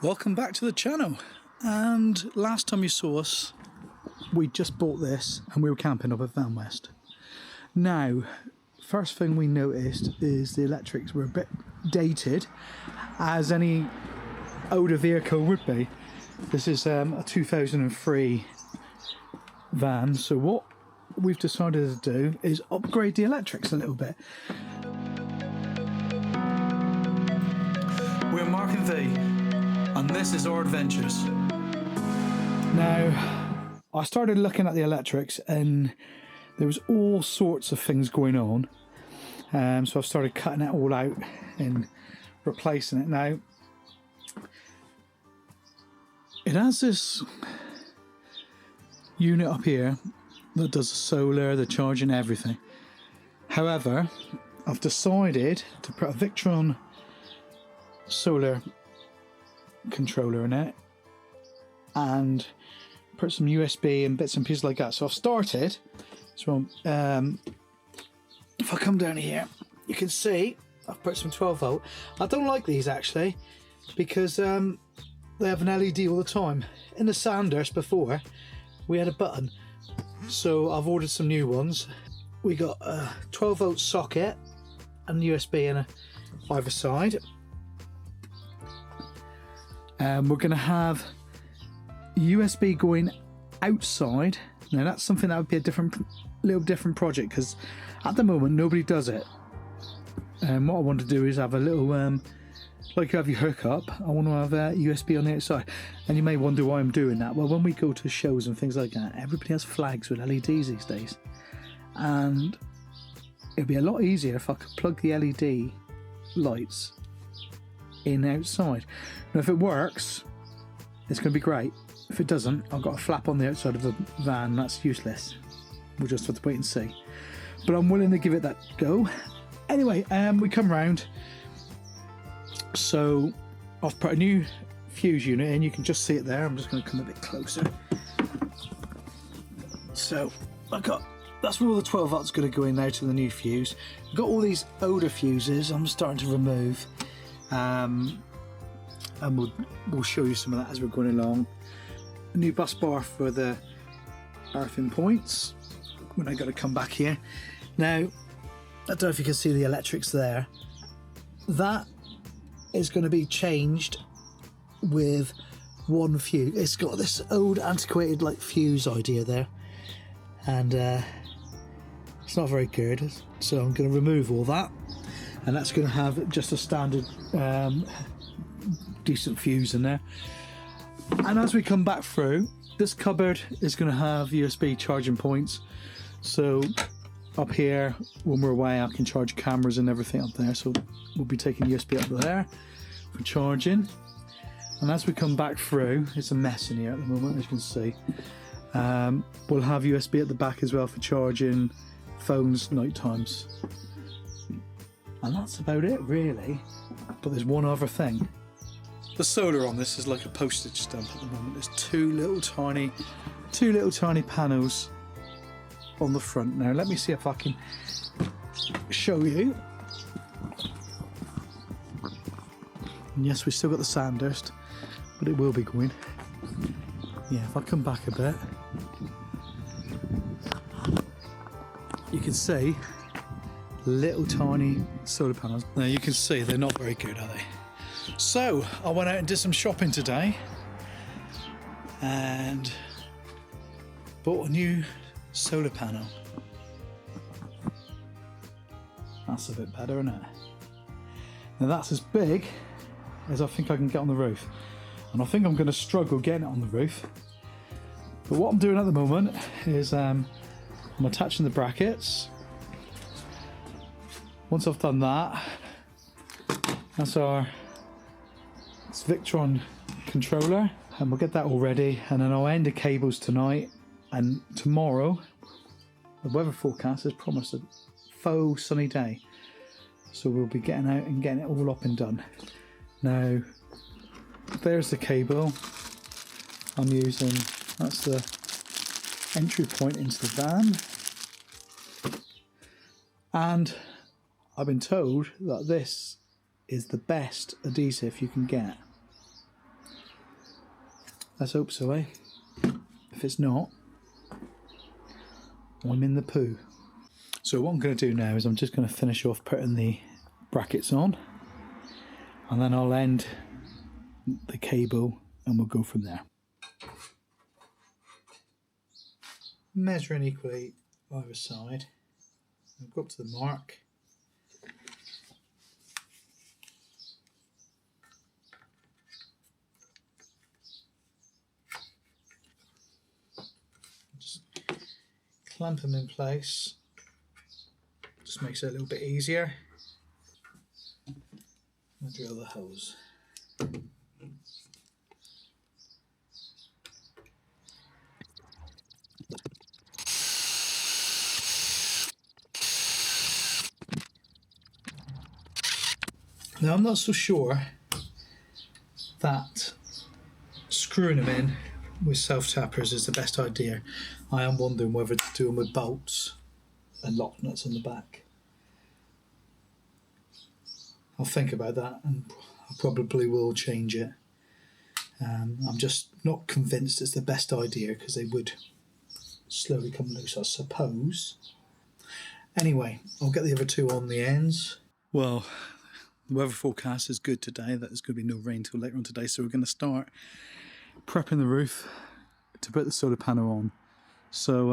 Welcome back to the channel. And last time you saw us, we just bought this and we were camping up at Van West. Now, first thing we noticed is the electrics were a bit dated, as any older vehicle would be. This is a 2003 van, so what we've decided to do is upgrade the electrics a little bit. We're Mark and V, and this is our adventures. Now, I started looking at the electrics and there was all sorts of things going on. So I've started cutting it all out and replacing it. Now, it has this unit up here that does the solar, the charging, everything. However, I've decided to put a Victron solar controller in it and put some USB and bits and pieces like that. So I've started. So if I come down here, you can see I've put some 12 volt. I don't like these actually because they have an LED all the time. In the Sandhurst before, we had a button. So I've ordered some new ones. We got a 12 volt socket and USB in either side. We're going to have USB going outside. Now that's something that would be a little different project because at the moment nobody does it. And what I want to do is have a little, like you have your hookup, I want to have USB on the outside. And you may wonder why I'm doing that. Well, when we go to shows and things like that, everybody has flags with LEDs these days. And it'd be a lot easier if I could plug the LED lights in outside. Now if it works, it's going to be great. If it doesn't, I've got a flap on the outside of the van, that's useless. We'll just have to wait and see. But I'm willing to give it that go. Anyway, we come round. So I've put a new fuse unit in, you can just see it there. I'm just going to come a bit closer. So that's where all the 12 volts going to go in now to the new fuse. I've got all these older fuses I'm starting to remove. And we'll show you some of that as we're going along. A new bus bar for the earthing points when I got to come back here. Now, I don't know if you can see the electrics there. That is going to be changed with one fuse. It's got this old antiquated like fuse idea there, and it's not very good. So I'm going to remove all that. And that's going to have just a standard decent fuse in there. And as we come back through, this cupboard is going to have USB charging points. So up here, when we're away, I can charge cameras and everything up there. So we'll be taking USB up there for charging. And as we come back through, it's a mess in here at the moment, as you can see. We'll have USB at the back as well for charging phones night times. And that's about it really, but there's one other thing. The solar on this is like a postage stamp at the moment. There's two little tiny panels on the front. Now let me see if I can show you. And yes, we've still got the Sandhurst, but it will be going. Yeah, if I come back a bit, you can see little tiny solar panels. Now you can see they're not very good, are they? So I went out and did some shopping today and bought a new solar panel. That's a bit better, isn't it? Now that's as big as I think I can get on the roof, and I think I'm going to struggle getting it on the roof. But what I'm doing at the moment is I'm attaching the brackets. Once I've done that, that's our Victron controller, and we'll get that all ready, and then I'll end the cables tonight. And tomorrow, the weather forecast has promised a faux sunny day, so we'll be getting out and getting it all up and done. Now, there's the cable I'm using. That's the entry point into the van, and I've been told that this is the best adhesive you can get. Let's hope so, eh? If it's not, I'm in the poo. So what I'm going to do now is I'm just going to finish off putting the brackets on, and then I'll end the cable and we'll go from there. Measuring equally either side. I'll go up to the mark. Just clamp them in place. Just makes it a little bit easier. I'll drill the holes. Now I'm not so sure that screwing them in with self-tappers is the best idea. I am wondering whether to do them with bolts and lock nuts on the back. I'll think about that and I probably will change it. I'm just not convinced it's the best idea because they would slowly come loose, I suppose. Anyway, I'll get the other two on the ends. Well, the weather forecast is good today, that there's going to be no rain till later on today, so we're going to start prepping the roof to put the solar panel on. So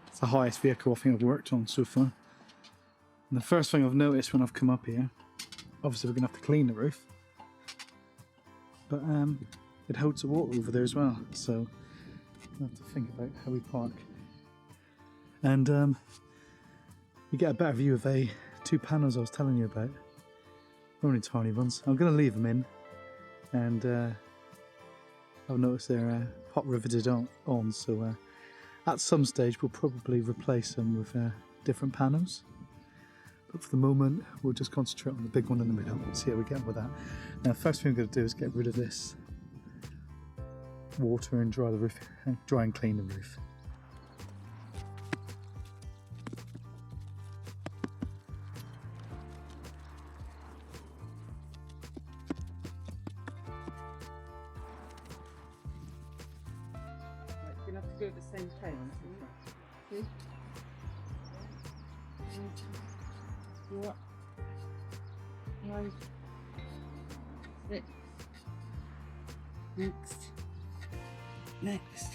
it's the highest vehicle I think I've worked on so far. And the first thing I've noticed when I've come up here, obviously we're going to have to clean the roof, but it holds the water over there as well, so I have to think about how we park. And you get a better view of the two panels I was telling you about. Only tiny ones. I'm going to leave them in, and I've noticed they're hot riveted on, so at some stage we'll probably replace them with different panels. But for the moment we'll just concentrate on the big one in the middle and see how we get on with that. Now first thing I'm going to do is get rid of this water and dry and clean the roof. You're going to have to go at the same pace. See? What? 5, 6. Next.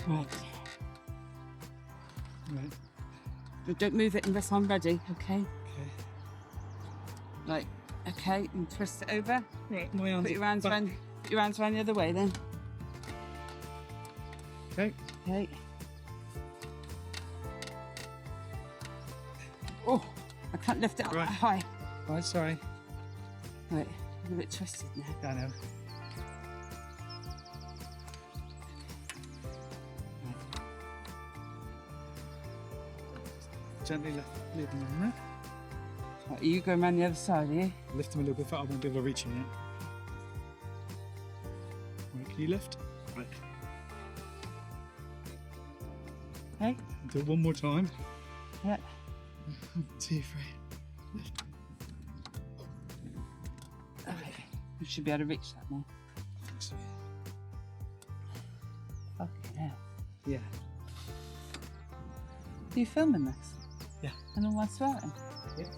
Right. But don't move it unless I'm ready, okay? Okay. Right, okay, and twist it over. Right, my arms Put your hands around the other way then. Okay. Okay. Oh, I can't lift it up that high. Right, sorry. Right, I'm a bit twisted now. I know. Gently leave them in there. Right, you go around the other side, are you? Lift them a little bit, but I won't be able to reach them yet. Right, can you lift? Right. Okay. Do it one more time. Yeah. 1, 2, 3. Lift. Okay. You should be able to reach that now. I think so. Fucking hell. Yeah. Are you filming this? Yeah. And all my sweating? Yep.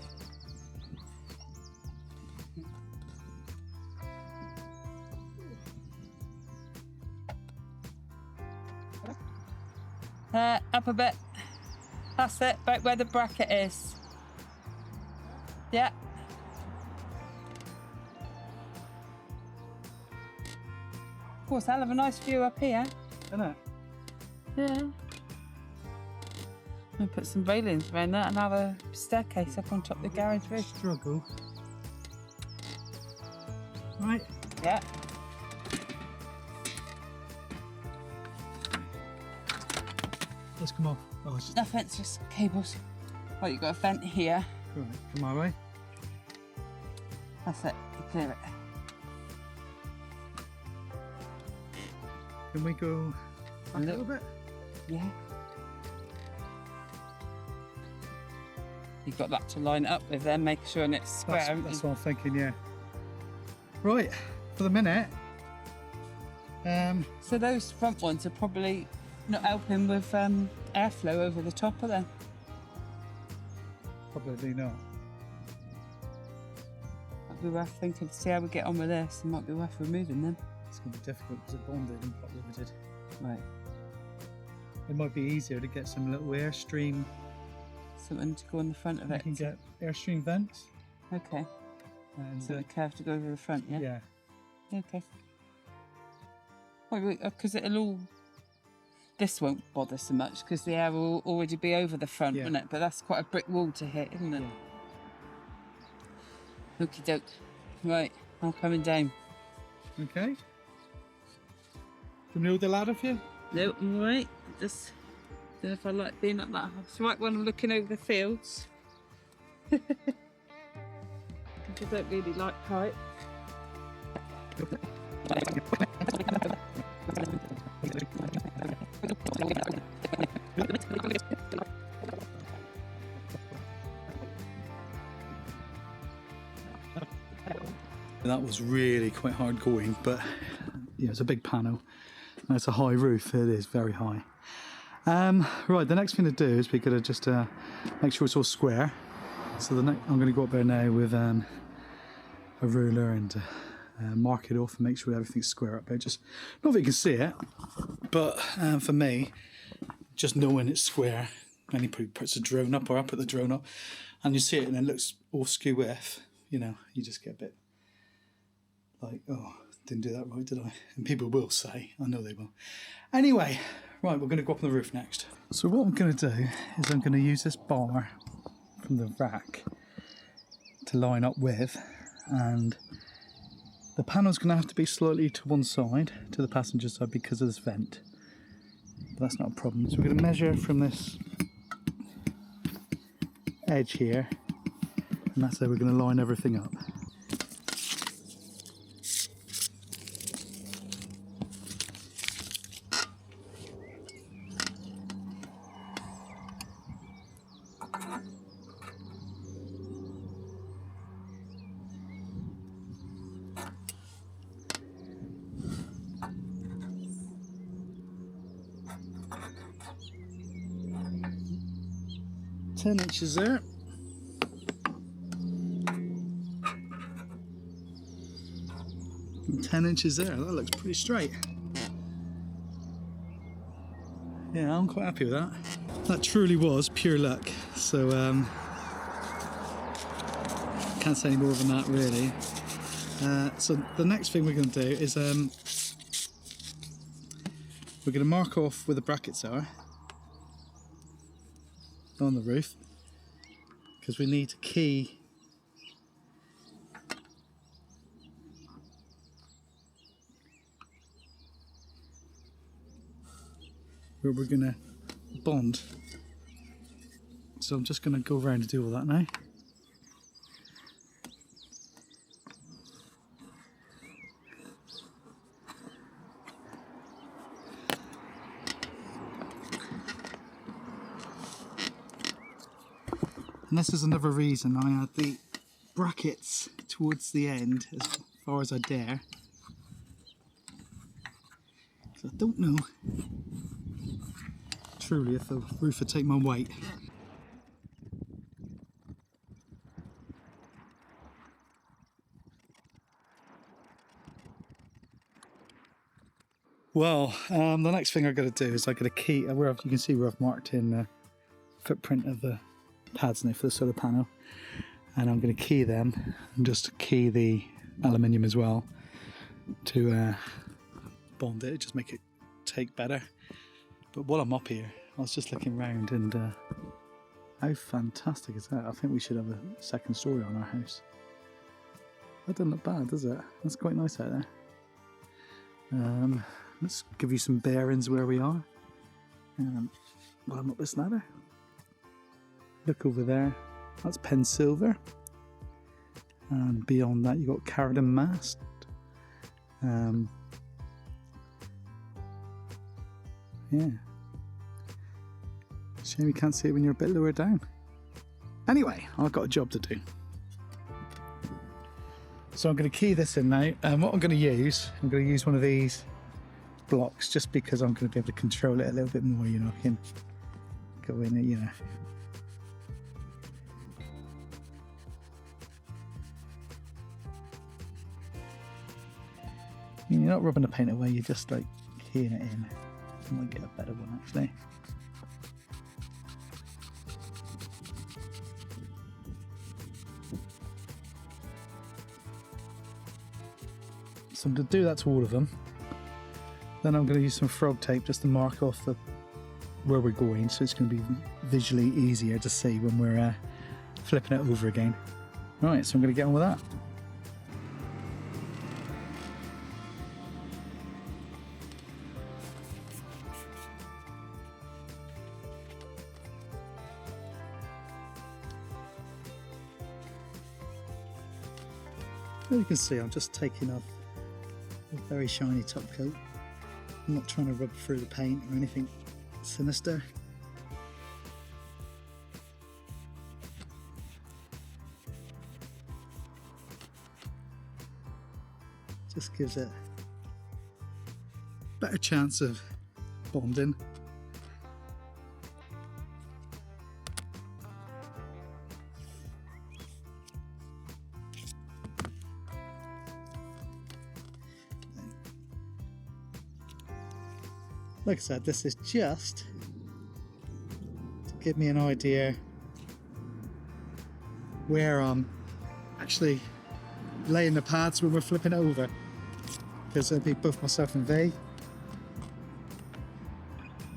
Up a bit. That's it, about where the bracket is. Yeah. Of course, hell of a nice view up here. Isn't it? Yeah. I'll put some railings around that and have a staircase up on top of the garage roof. Struggle. Right. Yeah. Let's come off. Oh, it's just... Nothing, it's just cables. Right, you've got a vent here. Right, come my way. That's it, you clear it. Can we go back a little bit? Yeah. You've got that to line it up with then, make sure it's square. That's what I'm thinking, yeah. Right, for the minute. So those front ones are probably not helping with airflow over the top, are they? Probably not. Might be worth thinking to see how we get on with this. It might be worth removing them. It's going to be difficult because it's bonded and pop riveted. Right. It might be easier to get some little airstream. Something to go on the front of You it. can get airstream vents. Okay. And So the curve to go over the front, yeah? yeah. Okay. Because it'll all... This won't bother so much because the air will already be over the front, won't it? But that's quite a brick wall to hit, isn't it? Yeah. Okie doke. Right, I'm coming down. Okay. Do you want me to hold the ladder for you? No, I'm alright. Just don't know if I like being up that high. It's right when I'm looking over the fields. I don't really like height. That was really quite hard going, but yeah, it's a big panel. And it's a high roof, it is very high. Right, the next thing to do is we're going to just make sure it's all square. So I'm going to go up there now with a ruler and mark it off and make sure everything's square up there. Just not that you can see it, but for me, just knowing it's square, and he puts a drone up, or I put the drone up, and you see it and it looks all skew with, you know, you just get a bit like, oh, didn't do that right, did I? And people will say, I know they will. Anyway, right, we're going to go up on the roof next. So what I'm going to do is I'm going to use this bar from the rack to line up with, and the panel's going to have to be slightly to one side, to the passenger side, because of this vent. But that's not a problem. So we're going to measure from this edge here, and that's how we're going to line everything up. Ten inches there. And 10 inches there. That looks pretty straight. Yeah, I'm quite happy with that. That truly was pure luck. So can't say any more than that really. So the next thing we're going to do is we're going to mark off where the brackets are on the roof, because we need to key where we're going to bond. So I'm just going to go around and do all that now. And this is another reason I had the brackets towards the end as far as I dare. So I don't know truly if the roof would take my weight. Well, the next thing I've got to do is I've got to key, where you can see where I've marked in the footprint of the pads now for the solar panel, and I'm going to key them and just key the aluminium as well to bond it, just make it take better. But while I'm up here, I was just looking around, and how fantastic is that? I think we should have a second story on our house. That doesn't look bad, does it? That's quite nice out there. Let's give you some bearings where we are while I'm up this ladder. Look over there, that's Pensilver, and beyond that you've got Carradon Mast. Yeah, shame you can't see it when you're a bit lower down. Anyway, I've got a job to do. So I'm going to key this in now, and what I'm going to use one of these blocks, just because I'm going to be able to control it a little bit more, you know. I can go in it, you know. You're not rubbing the paint away, you're just like keying it in. I might get a better one actually. So I'm going to do that to all of them. Then I'm going to use some frog tape just to mark off where we're going, so it's going to be visually easier to see when we're flipping it over again. Right, so I'm going to get on with that. As you can see, I'm just taking off a very shiny top coat. I'm not trying to rub through the paint or anything sinister. Just gives it a better chance of bonding. Like I said, this is just to give me an idea where I'm actually laying the pads when we're flipping it over, because it'll be both myself and V.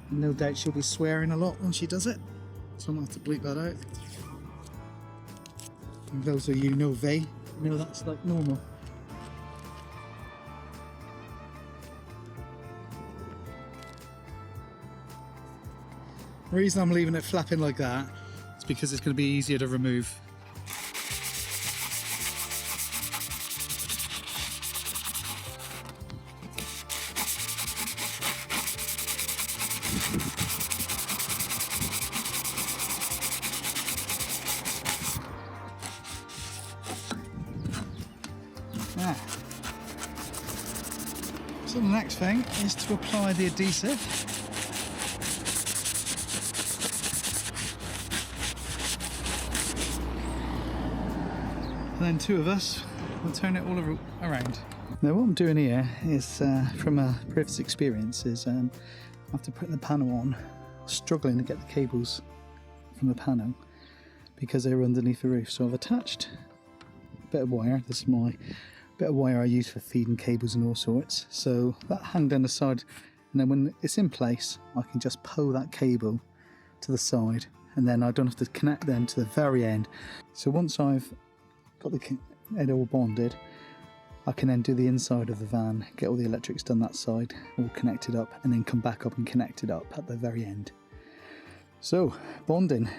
No doubt she'll be swearing a lot when she does it, so I'm gonna have to bleep that out. And those of you who know V, know that's like normal. The reason I'm leaving it flapping like that is because it's going to be easier to remove. So the next thing is to apply the adhesive. And then two of us will turn it all around. Now what I'm doing here is, from a previous experience, is after putting the panel on, struggling to get the cables from the panel because they were underneath the roof. So I've attached a bit of wire. This is my bit of wire I use for feeding cables and all sorts. So that hung down the side, and then when it's in place, I can just pull that cable to the side, and then I don't have to connect them to the very end. So once I've got the head all bonded, I can then do the inside of the van, get all the electrics done that side, all connected up, and then come back up and connect it up at the very end. So, bonding.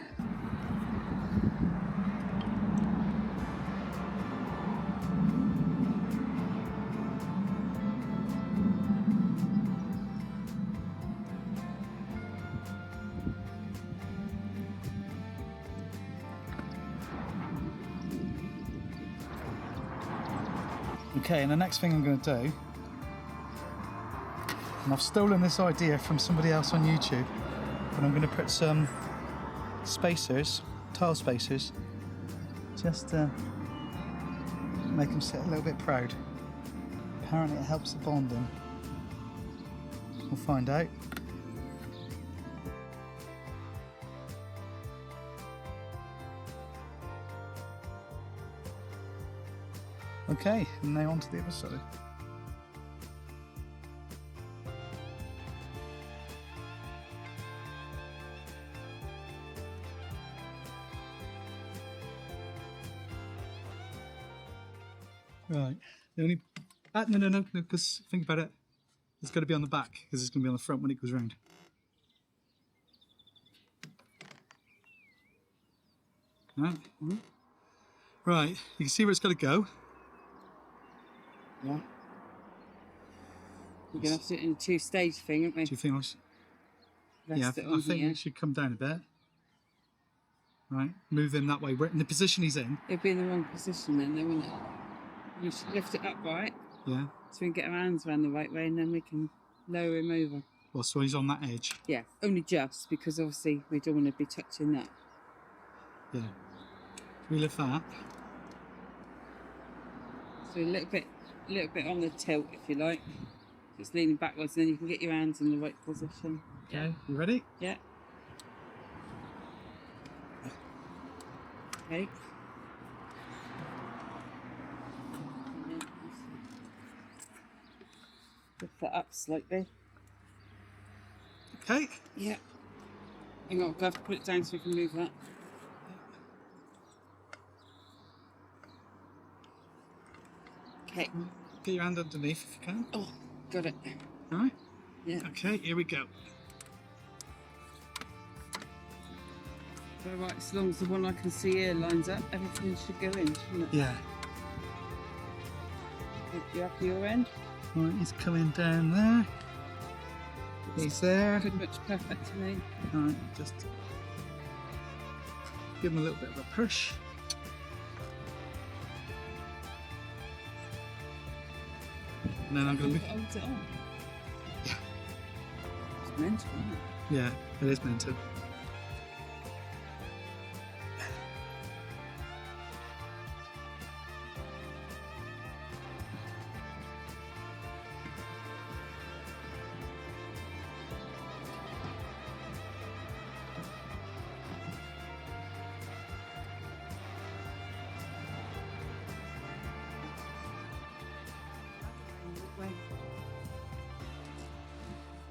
Okay, and the next thing I'm going to do, and I've stolen this idea from somebody else on YouTube, but I'm going to put some spacers, tile spacers, just to make them sit a little bit proud. Apparently it helps the bonding. We'll find out. Okay, and now on to the other side. Right, the only... no, because think about it. It's got to be on the back, because it's going to be on the front when it goes round. Right, right, you can see where it's got to go. Yeah. We're going to have to do it in a two-stage thing, aren't we? Two things. Yeah, I think it should come down a bit. Right, move him that way. We're in the position he's in. It'd be in the wrong position then, though, wouldn't it? We should lift it up right. Yeah. So we can get our hands around the right way and then we can lower him over. Well, so he's on that edge? Yeah, only just, because obviously we don't want to be touching that. Yeah. We lift that up. So a little bit on the tilt, if you like. Just leaning backwards, and then you can get your hands in the right position. Okay, you ready? Yeah. Okay. Lift that up slightly. Okay. Yeah. Hang on, I'll have to put it down so we can move that. Okay. Get your hand underneath if you can. Oh, got it. Alright? Yeah. Okay, here we go. Alright, as long as the one I can see here lines up, everything should go in, shouldn't it? Yeah. You happy your end? Right, he's coming down there. He's there. Pretty much perfect to me. Alright, just give him a little bit of a push. And then I'm going to be... Holds it on. Yeah. It's mental, isn't it? Yeah, it is meant to.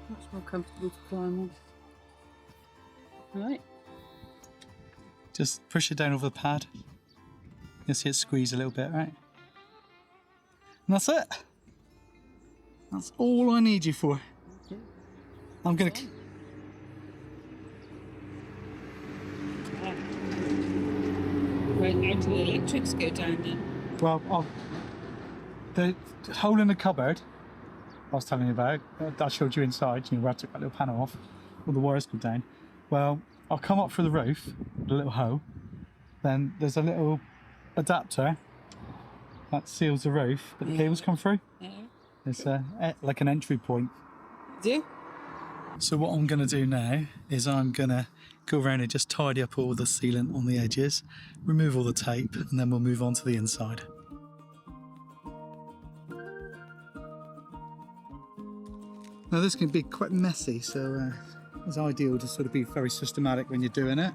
Much more comfortable to climb on. Right. Just push it down over the pad. You'll see it squeeze a little bit, right? And that's it. That's all I need you for. Okay. I'm gonna... Right, how do the electrics go down then? Well, the hole in the cupboard I was telling you about, that I showed you inside, where I took that little panel off, all the wires come down. Well, I'll come up through the roof, the little hole, then there's a little adapter that seals the roof, but the cables come through. Yeah. It's like an entry point. Do you? So what I'm going to do now is I'm going to go around and just tidy up all the sealant on the edges, remove all the tape, and then we'll move on to the inside. Now this can be quite messy, so it's ideal to sort of be very systematic when you're doing it.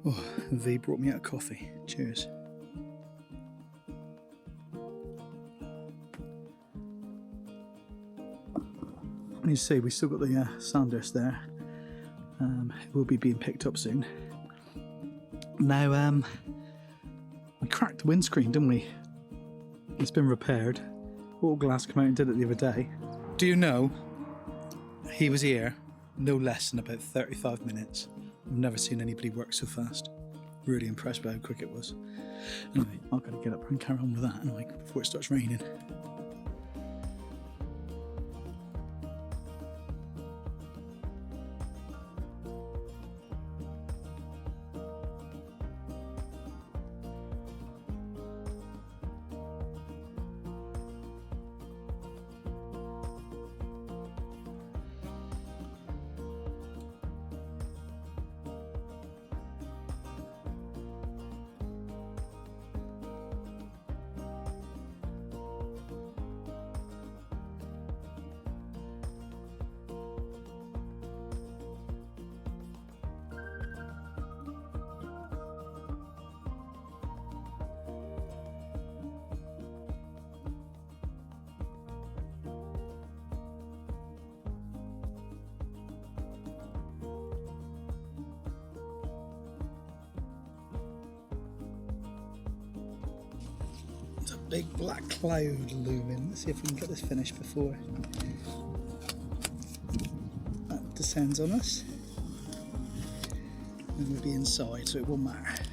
Oh, V brought me out a coffee. Cheers. You see, we still got the sanders there. It will be being picked up soon. Now, we cracked the windscreen, didn't we? It's been repaired. All glass came out and did it the other day. Do you know, he was here no less than about 35 minutes. I've never seen anybody work so fast. Really impressed by how quick it was. Anyway, I've got to get up and carry on with that anyway before it starts raining. There's a big black cloud looming. Let's see if we can get this finished before that descends on us. And we'll be inside, so it won't matter.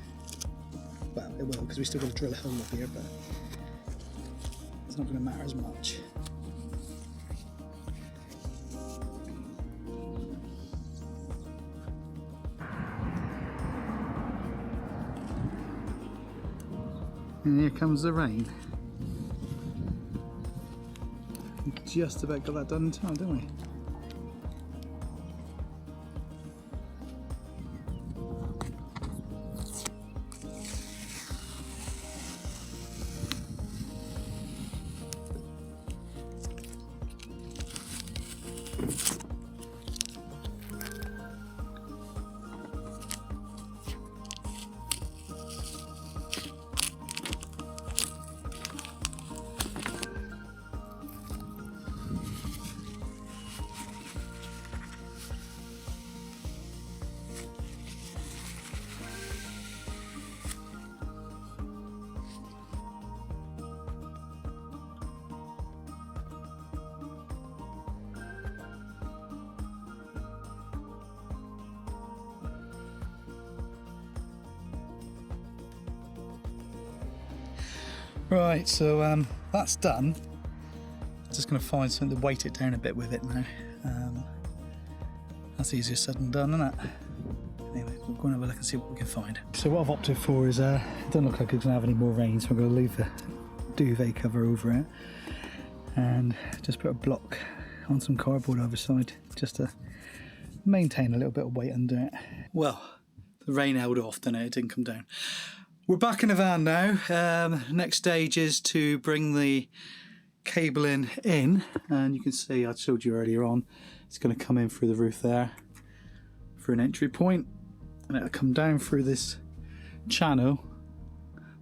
Well, it will, because we still got to drill a hole up here, but there's it's not going to matter as much. And here comes the rain. We just about got that done in time, didn't we? Right, so that's done. Just going to find something to weight it down a bit with it now. That's easier said than done, isn't it? Anyway, we'll go and have a look and see what we can find. So what I've opted for is, it doesn't look like it's going to have any more rain, so I'm going to leave the duvet cover over it and just put a block on some cardboard either side, just to maintain a little bit of weight under it. Well, the rain held off, didn't it? It didn't come down. We're back in the van now. Next stage is to bring the cabling in, and you can see, I showed you earlier on, it's going to come in through the roof there for an entry point, and it'll come down through this channel.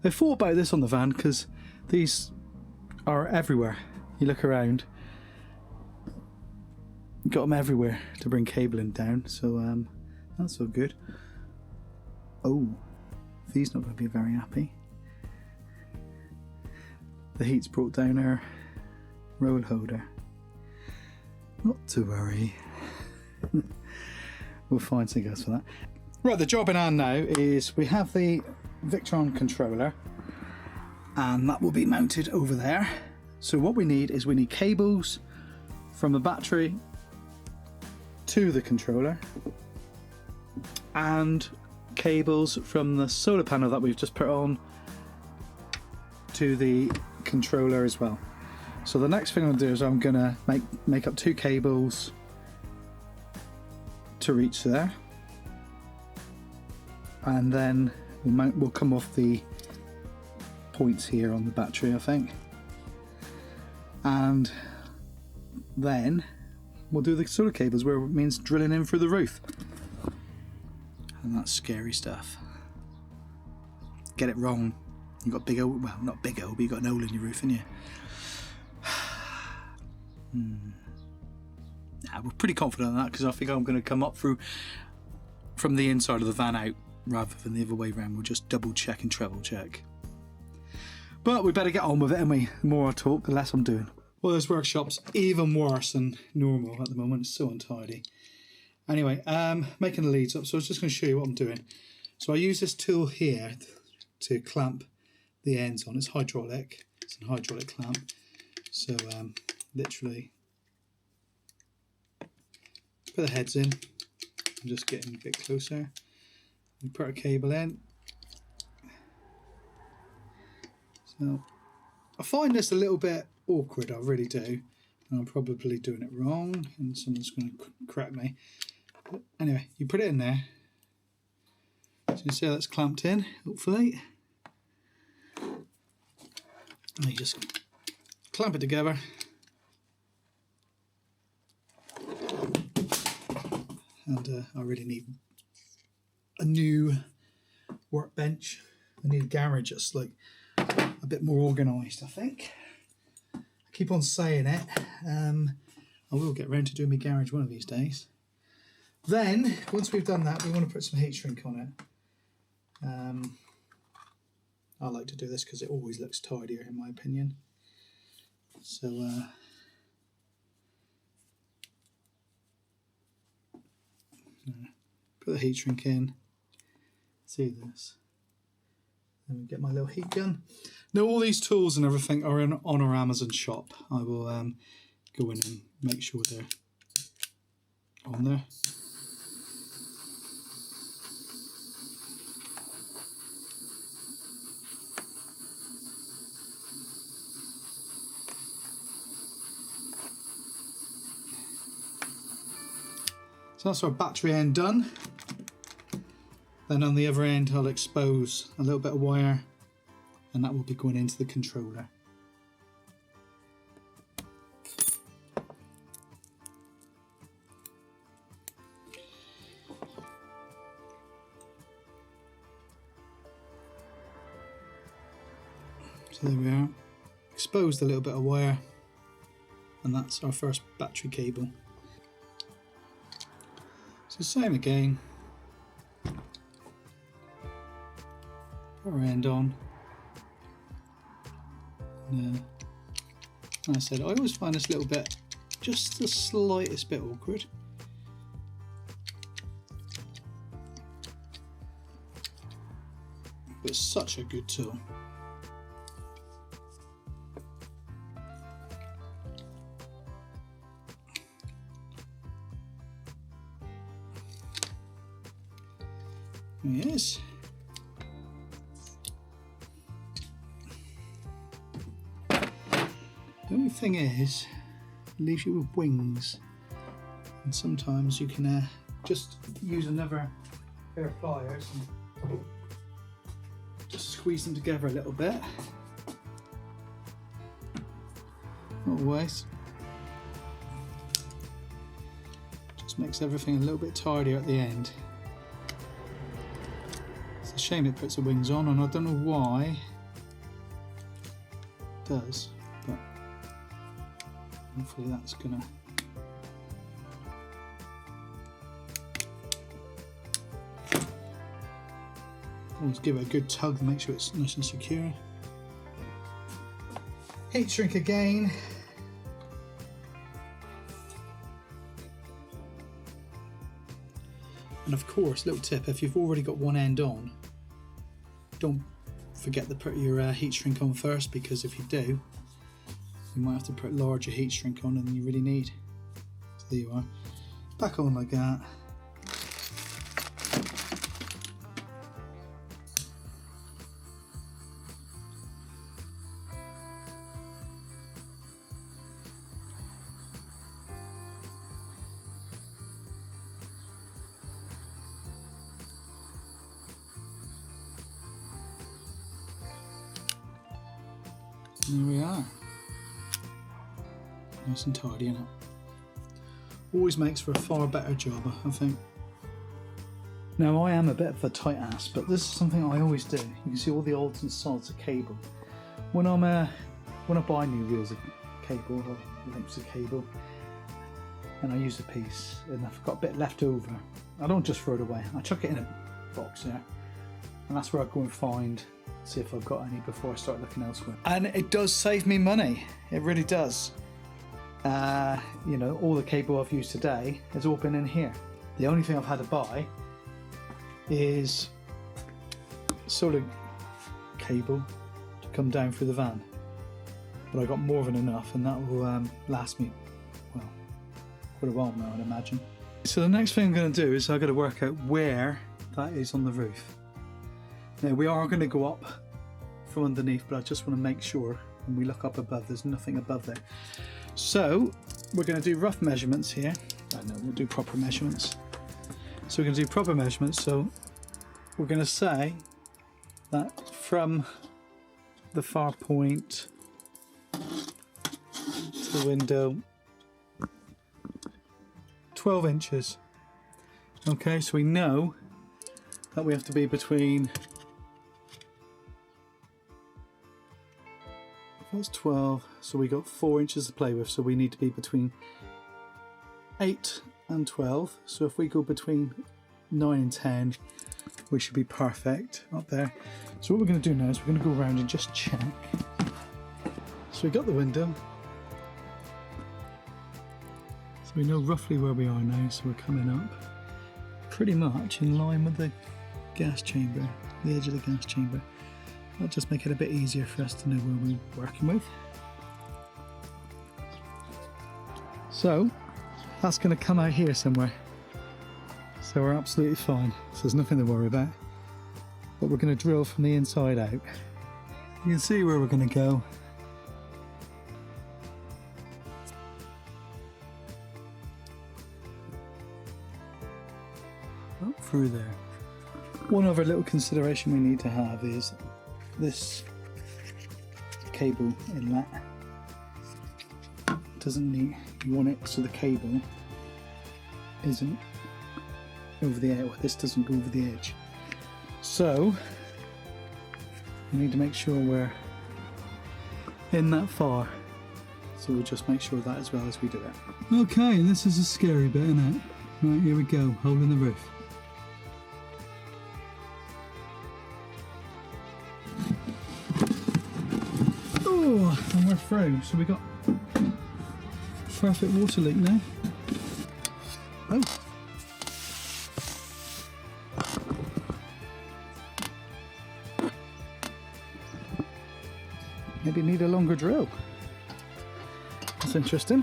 They thought about this on the van because these are everywhere. You look around, got them everywhere to bring cabling down, so that's all good. Oh, he's not going to be very happy. The heat's brought down our roll holder. Not to worry. We'll find something else for that. Right, the job in hand now is we have the Victron controller, and that will be mounted over there. So what we need is we need cables from the battery to the controller and cables from the solar panel that we've just put on to the controller as well. So the next thing I'm going to do is I'm going to make up two cables to reach there, and then we'll come off the points here on the battery, I think, and then we'll do the solar cables, where it means drilling in through the roof. And that's scary stuff. Get it wrong, you've got big hole, well, not big hole, but you've got an hole in your roof, haven't you? Nah, we're pretty confident on that, because I think I'm going to come up through from the inside of the van out rather than the other way around. We'll just double check and treble check. But we better get on with it, and the more I talk, the less I'm doing. Well, this workshop's even worse than normal at the moment. It's so untidy. Anyway, making the leads up, so I was just going to show you what I'm doing. So I use this tool here to clamp the ends on. It's hydraulic. It's a hydraulic clamp. So literally put the heads in. I'm just getting a bit closer. We put our cable in. So I find this a little bit awkward, I really do. And I'm probably doing it wrong, and someone's going to correct me. But anyway, you put it in there. So you see how that's clamped in, hopefully. And you just clamp it together. And I really need a new workbench. I need a garage that's like a bit more organised, I think. I keep on saying it. I will get round to doing my garage one of these days. Then, once we've done that, we want to put some heat shrink on it. I like to do this because it always looks tidier, in my opinion. So, put the heat shrink in. See this? Let me get my little heat gun. Now all these tools and everything are on our Amazon shop. I will go in and make sure they're on there. So that's our battery end done. Then on the other end I'll expose a little bit of wire, and that will be going into the controller. So there we are, exposed a little bit of wire, and that's our first battery cable. So same again, put our end on. And, like I said, I always find this little bit, just the slightest bit awkward. But it's such a good tool. Yes. The only thing is, it leaves you with wings, and sometimes you can just use another pair of pliers and just squeeze them together a little bit. Not always. Just makes everything a little bit tidier at the end. It's a shame it puts the wings on, and I don't know why it does, but hopefully that's gonna always give it a good tug to make sure it's nice and secure. Heat shrink again. And of course, little tip, if you've already got one end on, don't forget to put your heat shrink on first, because if you do, you might have to put larger heat shrink on than you really need. So there you are. Back on like that. There we are. Nice and tidy, innit? Always makes for a far better job, I think. Now I am a bit of a tight ass, but this is something I always do. You can see all the odds and sods of cable. When I buy new reels of cable or lengths of cable, and I use a piece, and I've got a bit left over, I don't just throw it away. I chuck it in a box here, and that's where I go and find, see if I've got any before I start looking elsewhere. And it does save me money. It really does. You know, all the cable I've used today has all been in here. The only thing I've had to buy is solar cable to come down through the van. But I got more than enough, and that will last me, well, quite a while now, I'd imagine. So the next thing I'm going to do is I've got to work out where that is on the roof. Now we are going to go up from underneath, but I just want to make sure when we look up above there's nothing above there. So we're going to do rough measurements here. No, we'll do proper measurements. So we're going to do proper measurements. So we're going to say that from the far point to the window, 12 inches. Okay, so we know that we have to be between, that's 12, so we got 4 inches to play with, so we need to be between 8 and 12. So if we go between 9 and 10, we should be perfect up there. So what we're going to do now is we're going to go around and just check. So we got the window, so we know roughly where we are now, so we're coming up pretty much in line with the gas chamber, the edge of the gas chamber. That'll just make it a bit easier for us to know where we're working with. So that's going to come out here somewhere. So we're absolutely fine. So there's nothing to worry about. But we're going to drill from the inside out. You can see where we're going to go. Oh, through there. One other little consideration we need to have is this cable inlet. Doesn't need, you want it so the cable isn't over the edge, this doesn't go over the edge. So we need to make sure we're in that far. So we'll just make sure of that as well as we do it. Okay, this is a scary bit, isn't it? Right, here we go, hole in the roof. Oh, and we're through. So we got perfect water leak now. Oh. Maybe need a longer drill. That's interesting.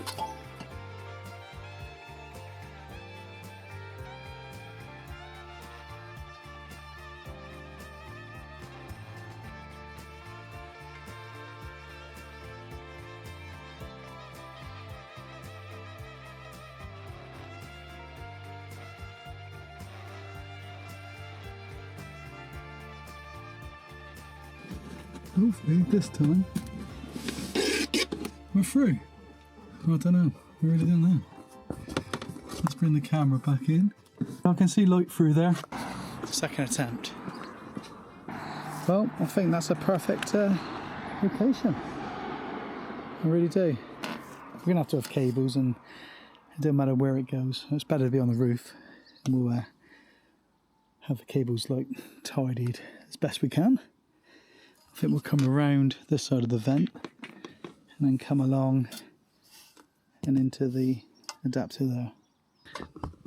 Hopefully this time we're through. I don't know, we really don't know. Let's bring the camera back in. I can see light through there. Second attempt. Well, I think that's a perfect location. I really do. We're going to have cables, and it doesn't matter where it goes. It's better to be on the roof, and we'll have the cables like tidied as best we can. I think we'll come around this side of the vent and then come along and into the adapter there.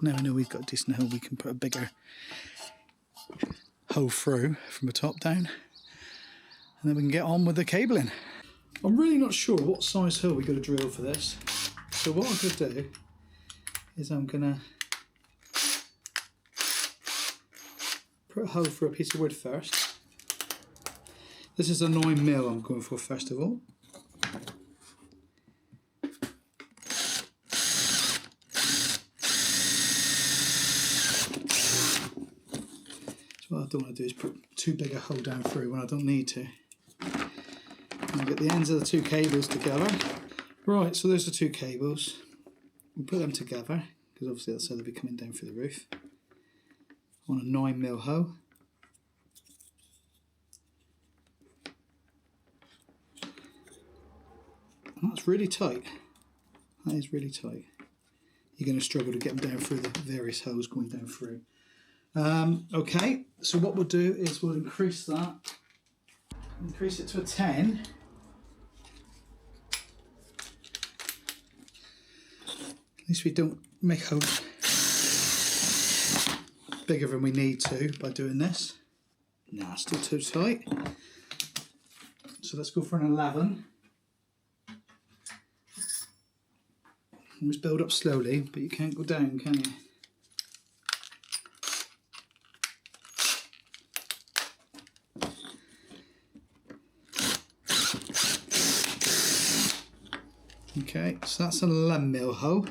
Now I know we've got a decent hole, we can put a bigger hole through from the top down, and then we can get on with the cabling. I'm really not sure what size hole we're going to drill for this. So what I'm going to do is I'm going to put a hole through a piece of wood first. This is a 9mm I'm going for first of all. So what I don't want to do is put too big a hole down through when I don't need to. And get the ends of the two cables together. Right, so there's the two cables. We'll put them together, because obviously that's how they'll be coming down through the roof. On a 9mm hole. That's really tight. That is really tight. You're going to struggle to get them down through the various holes going down through. Okay, so what we'll do is we'll increase that. Increase it to a 10. At least we don't make holes bigger than we need to by doing this. Nah, still too tight. So let's go for an 11. Always build up slowly, but you can't go down, can you? Okay, so that's an 11mm hole.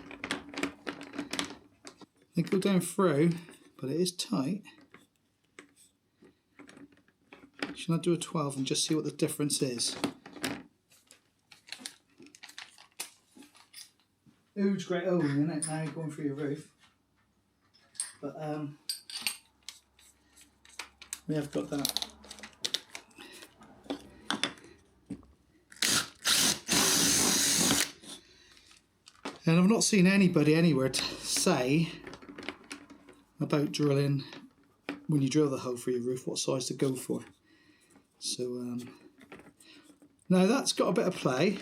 They go down through, but it is tight. Shall I do a 12 and just see what the difference is? Huge great hole in it now going through your roof. But we have got that. And I've not seen anybody anywhere to say about drilling, when you drill the hole for your roof, what size to go for. So now that's got a bit of play,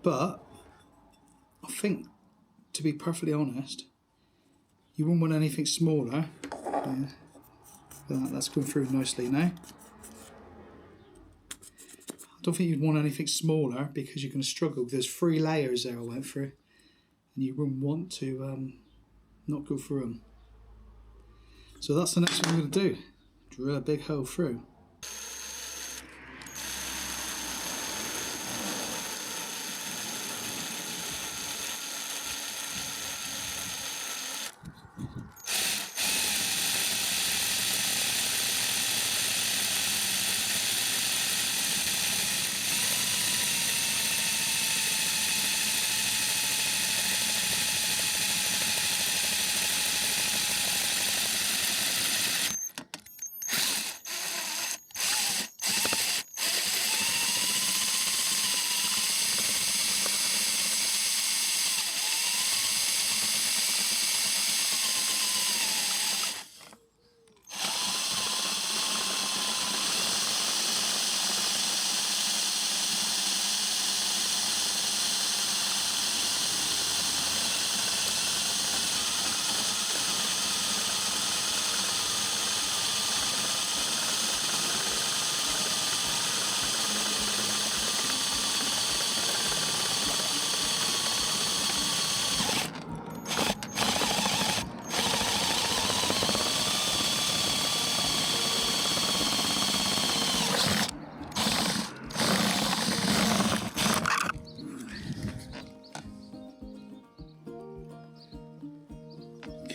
but I think, to be perfectly honest, you wouldn't want anything smaller. Yeah. That's going through nicely now. don't think you'd want anything smaller because you're going to struggle. There's 3 layers there I went through, and you wouldn't want to not go through them. So that's the next thing I'm going to do. Drill a big hole through.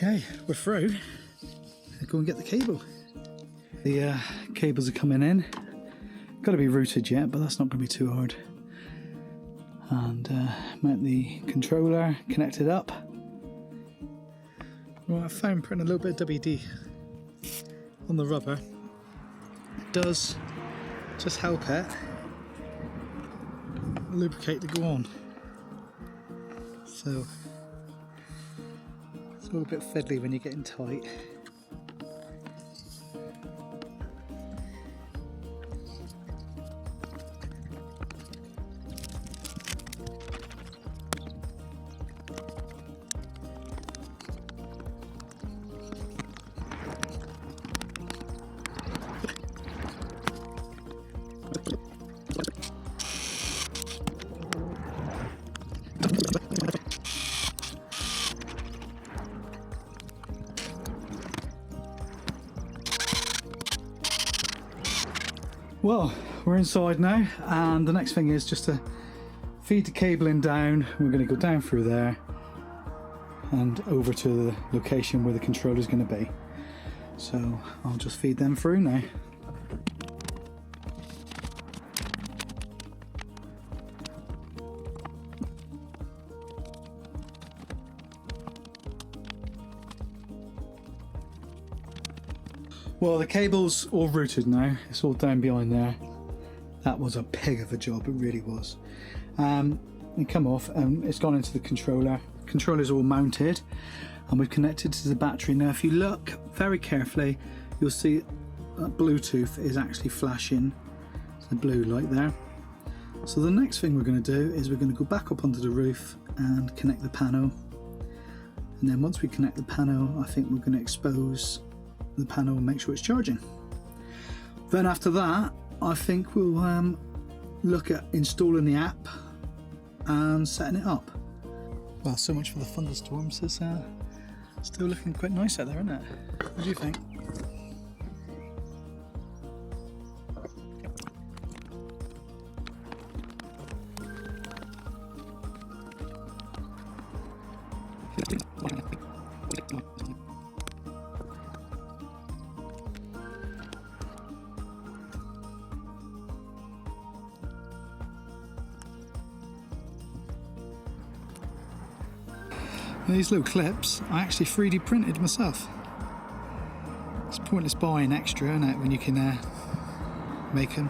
Okay, we're through. Let's go and get the cable. The cables are coming in. Got to be routed yet, but that's not going to be too hard. And mount the controller, connect it up. Well, I found putting a little bit of WD on the rubber does just help it lubricate to go on. So it's a little bit fiddly when you're getting tight. Well, we're inside now, and the next thing is just to feed the cabling down. We're going to go down through there and over to the location where the controller is going to be. So I'll just feed them through now. Well, the cable's all routed now. It's all down behind there. That was a pig of a job, it really was. And come off, and it's gone into the controller. Controller's all mounted, and we've connected to the battery. Now, if you look very carefully, you'll see that Bluetooth is actually flashing the blue light there. So the next thing we're going to do is we're going to go back up onto the roof and connect the panel. And then once we connect the panel, I think we're going to expose the panel and make sure it's charging. Then after that, I think we'll look at installing the app and setting it up. Well, so much for the thunderstorms. It's still looking quite nice out there, isn't it? What do you think? These little clips I actually 3D printed myself. It's pointless buying extra, isn't it, when you can make them.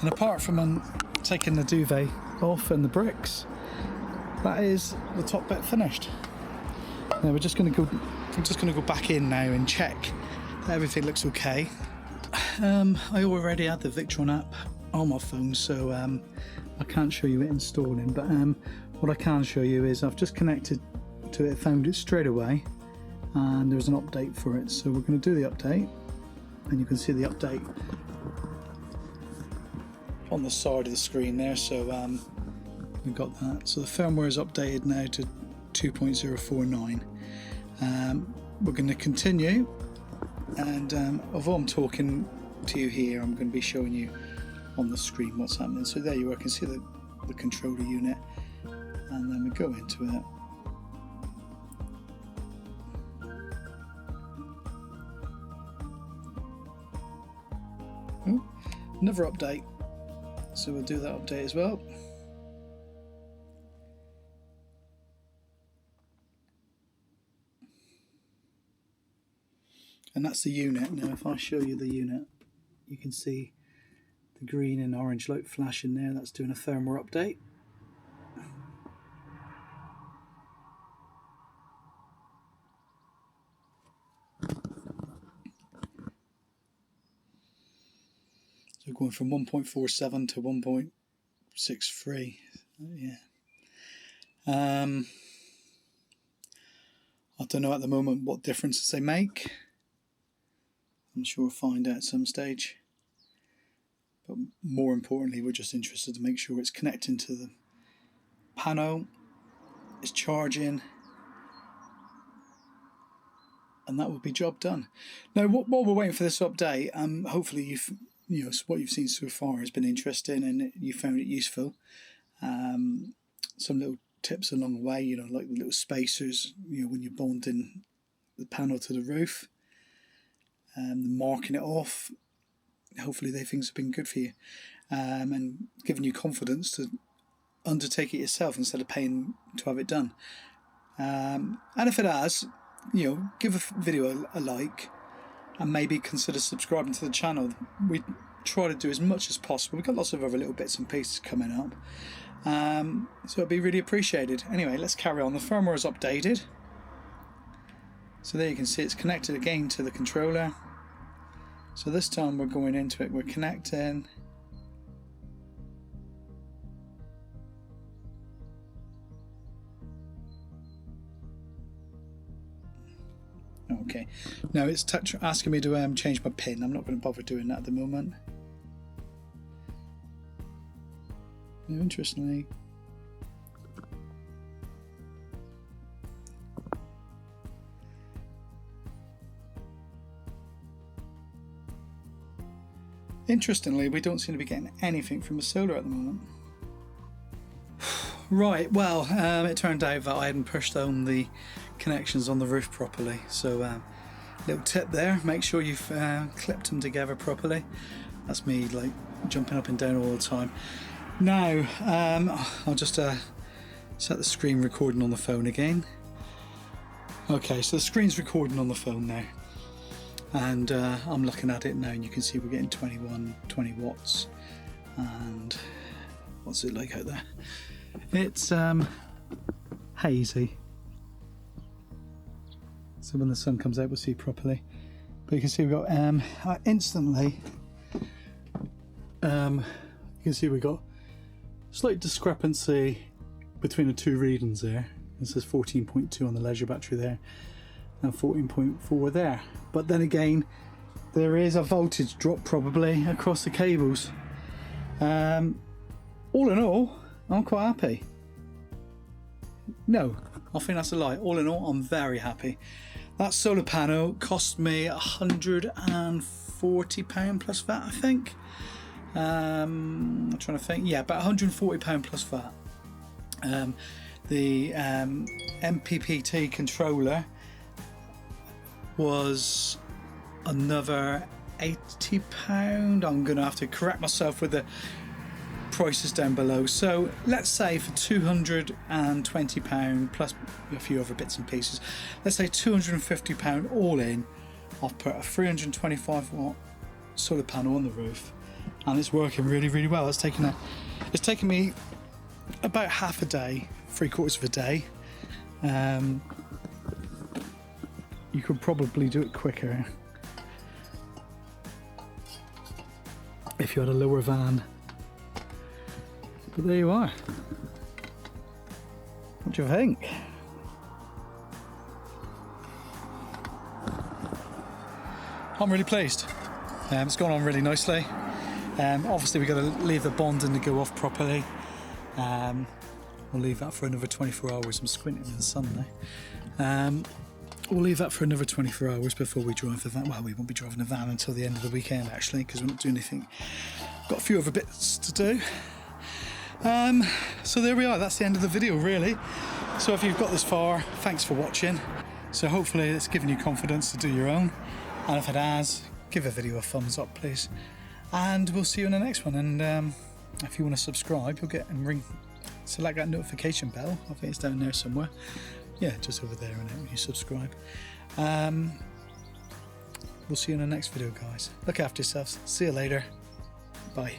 And apart from taking the duvet off and the bricks, that is the top bit finished. Now I'm just going to go back in now and check that everything looks okay. I already had the Victron app on my phone, so I can't show you it installing, but what I can show you is I've just connected to it, found it straight away, and there's an update for it. So we're going to do the update, and you can see the update on the side of the screen there, so we've got that. So the firmware is updated now to 2.049. We're going to continue, and although I'm talking to you here, I'm going to be showing you on the screen what's happening. So there you are, you can see the controller unit, and then we go into it. Oh, another update, so we'll do that update as well. And that's the unit. Now if I show you the unit, you can see the green and orange light flashing there. That's doing a firmware update. So going from 1.47 to 1.63. Yeah. I don't know at the moment what differences they make. I'm sure we'll find out at some stage. But more importantly, we're just interested to make sure it's connecting to the panel, it's charging, and that will be job done. Now, while we're waiting for this update, hopefully what you've seen so far has been interesting and you found it useful. Some little tips along the way, like the little spacers, when you're bonding the panel to the roof, marking it off. Hopefully things have been good for you, and giving you confidence to undertake it yourself instead of paying to have it done. And if it has, give a video a like, and maybe consider subscribing to the channel. We try to do as much as possible. We've got lots of other little bits and pieces coming up, so it'd be really appreciated. Anyway, let's carry on. The firmware is updated, so there you can see it's connected again to the controller. So this time we're going into it, we're connecting. Okay, now it's asking me to change my pin. I'm not going to bother doing that at the moment. Now, interestingly, we don't seem to be getting anything from the solar at the moment. Right, well, it turned out that I hadn't pushed on the connections on the roof properly. So, little tip there, make sure you've clipped them together properly. That's me, like, jumping up and down all the time. Now, I'll just set the screen recording on the phone again. Okay, so the screen's recording on the phone now. And I'm looking at it now, and you can see we're getting 20 watts. And what's it like out there? It's hazy, so when the sun comes out we'll see properly. But you can see we've got instantly, you can see we've got slight discrepancy between the two readings there. It says 14.2 on the leisure battery there and 14.4 there, but then again there is a voltage drop probably across the cables. All in all, I'm quite happy. No, I think that's a lie. All in all, I'm very happy. That solar panel cost me £140 plus VAT, I think. I'm trying to think. Yeah, about £140 plus VAT. The MPPT controller was another £80. I'm going to have to correct myself with the prices down below. So let's say for £220 plus a few other bits and pieces, let's say £250 all in, I've put a 325 watt solar panel on the roof, and it's working really, really well. It's taken me about half a day, 3/4 of a day. You could probably do it quicker if you had a lower van. But there you are. What do you think? I'm really pleased. It's gone on really nicely. Obviously we've got to leave the bonding to go off properly. We'll leave that for another 24 hours. I'm squinting in the sun now. We'll leave that for another 24 hours before we drive the van. Well, we won't be driving the van until the end of the weekend actually, because we're not doing anything. Got a few other bits to do. So there we are, that's the end of the video really. So if you've got this far, thanks for watching. So hopefully it's given you confidence to do your own. And if it has, give the video a thumbs up please. And we'll see you in the next one. And if you want to subscribe, you'll get and select that notification bell. I think it's down there somewhere. Yeah, just over there when you subscribe. We'll see you in the next video guys. Look after yourselves. See you later. Bye.